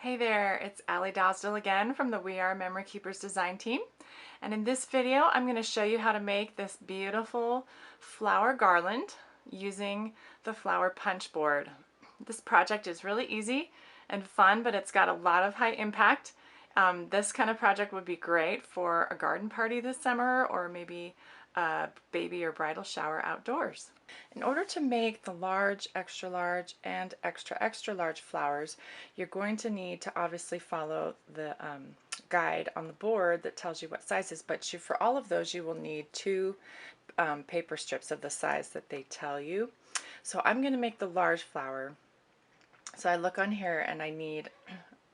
Hey there, it's Allie Dowsdale again from the We Are Memory Keepers design team. And in this video, I'm going to show you how to make this beautiful flower garland using the flower punch board. This project is really easy and fun, but it's got a lot of high impact. This kind of project would be great for a garden party this summer or maybe a baby or bridal shower outdoors. In order to make the large, extra large, and extra, extra large flowers, you're going to need to obviously follow the guide on the board that tells you what sizes, but for all of those you will need two paper strips of the size that they tell you. So I'm going to make the large flower. So I look on here and I need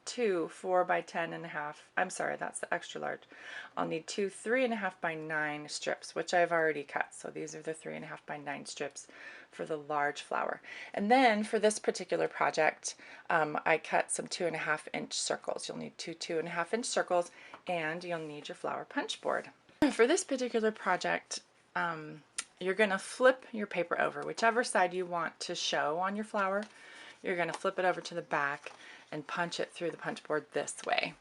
two 4 by 10.5. I'm sorry, that's the extra large. I'll need two 3.5 by 9 strips, which I've already cut. So these are the 3.5 by 9 strips for the large flower. And then for this particular project, I cut some 2.5-inch circles. You'll need two 2.5-inch circles, and you'll need your flower punch board. For this particular project, you're going to flip your paper over, whichever side you want to show on your flower. You're going to flip it over to the back and punch it through the punch board this way.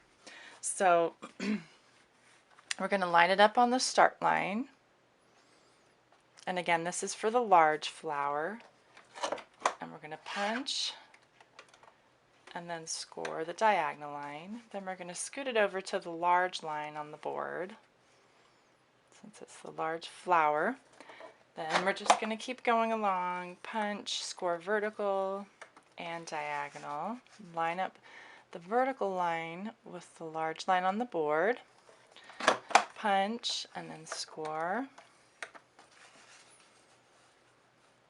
So we're going to line it up on the start line. And again, this is for the large flower. And we're going to punch and then score the diagonal line. Then we're going to scoot it over to the large line on the board, since it's the large flower. Then we're just going to keep going along, punch, score vertical and diagonal. Line up the vertical line with the large line on the board, punch, and then score.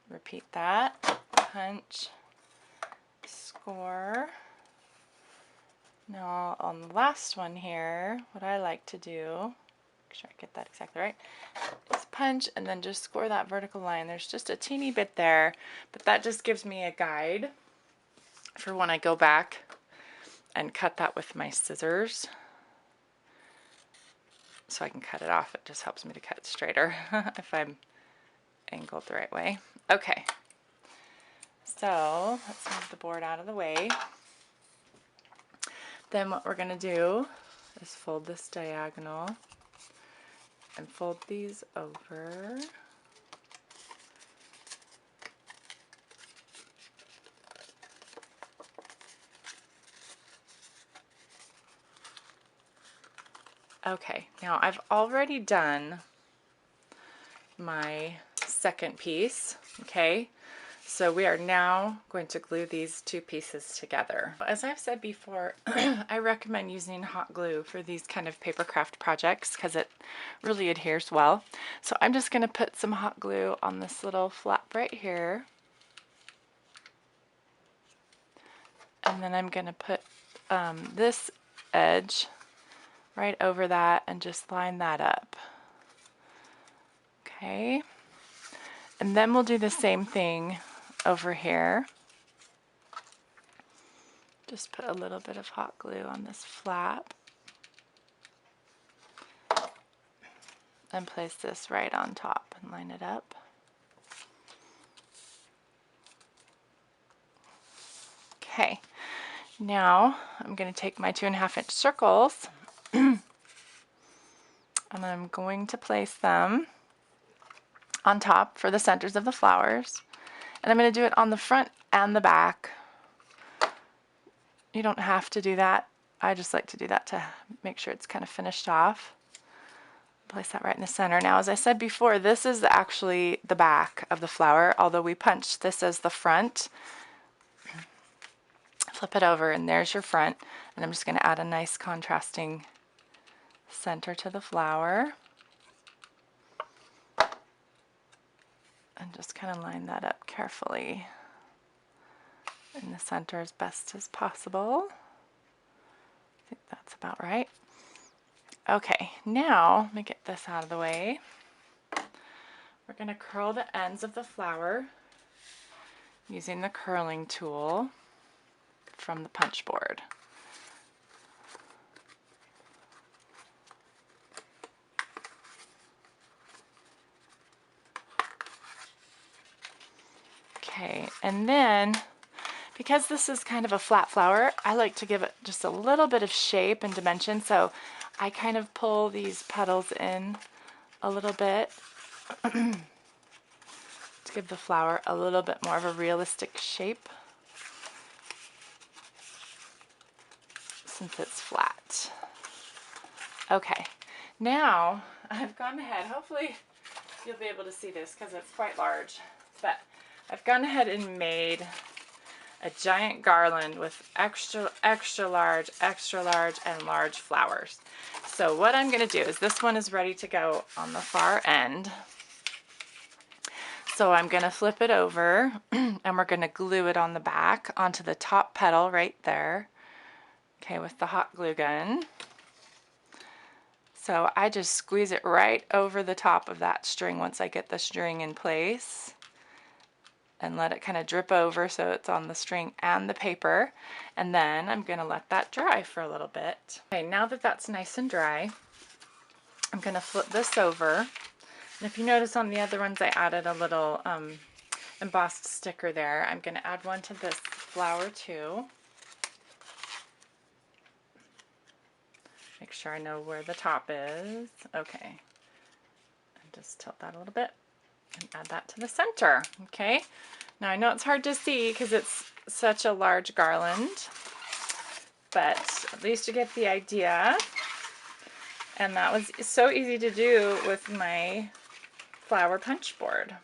Repeat that, punch, score. Now on the last one here, what I like to do, make sure I get that exactly right, is punch and then just score that vertical line. There's just a teeny bit there, but that just gives me a guide for when I go back and cut that with my scissors, so I can cut it off. It just helps me to cut it straighter if I'm angled the right way. Okay, so let's move the board out of the way. Then what we're going to do is fold this diagonal and fold these over. Okay, now I've already done my second piece, okay? So we are now going to glue these two pieces together. As I've said before, I recommend using hot glue for these kind of paper craft projects because it really adheres well. So I'm just going to put some hot glue on this little flap right here. And then I'm going to put this edge right over that and just line that up. Okay, and then we'll do the same thing over here. Just put a little bit of hot glue on this flap and place this right on top and line it up. Okay, now I'm going to take my 2.5-inch circles and I'm going to place them on top for the centers of the flowers, and I'm going to do it on the front and the back. You don't have to do that. I just like to do that to make sure it's kind of finished off. Place that right in the center. Now, as I said before, this is actually the back of the flower, although we punched this as the front. Flip it over and there's your front, and I'm just going to add a nice contrasting center to the flower. And just kind of line that up carefully in the center as best as possible. I think that's about right. Okay, now let me get this out of the way. We're going to curl the ends of the flower using the curling tool from the punch board. Okay, and then Because this is kind of a flat flower, I like to give it just a little bit of shape and dimension, so I kind of pull these petals in a little bit to give the flower a little bit more of a realistic shape since it's flat. Okay, now I've gone ahead, hopefully you'll be able to see this because it's quite large, but I've gone ahead and made a giant garland with extra large, and large flowers. So what I'm going to do is, this one is ready to go on the far end. So I'm going to flip it over and we're going to glue it on the back onto the top petal right there. Okay, with the hot glue gun. So I just squeeze it right over the top of that string once I get the string in place, and let it kind of drip over so it's on the string and the paper. And then I'm going to let that dry for a little bit. Okay, now that that's nice and dry, I'm going to flip this over. And if you notice on the other ones I added a little embossed sticker there. I'm going to add one to this flower too. Make sure I know where the top is. Okay. And just tilt that a little bit and add that to the center. Okay. Now I know it's hard to see because it's such a large garland, but at least you get the idea. And that was so easy to do with my flower punch board.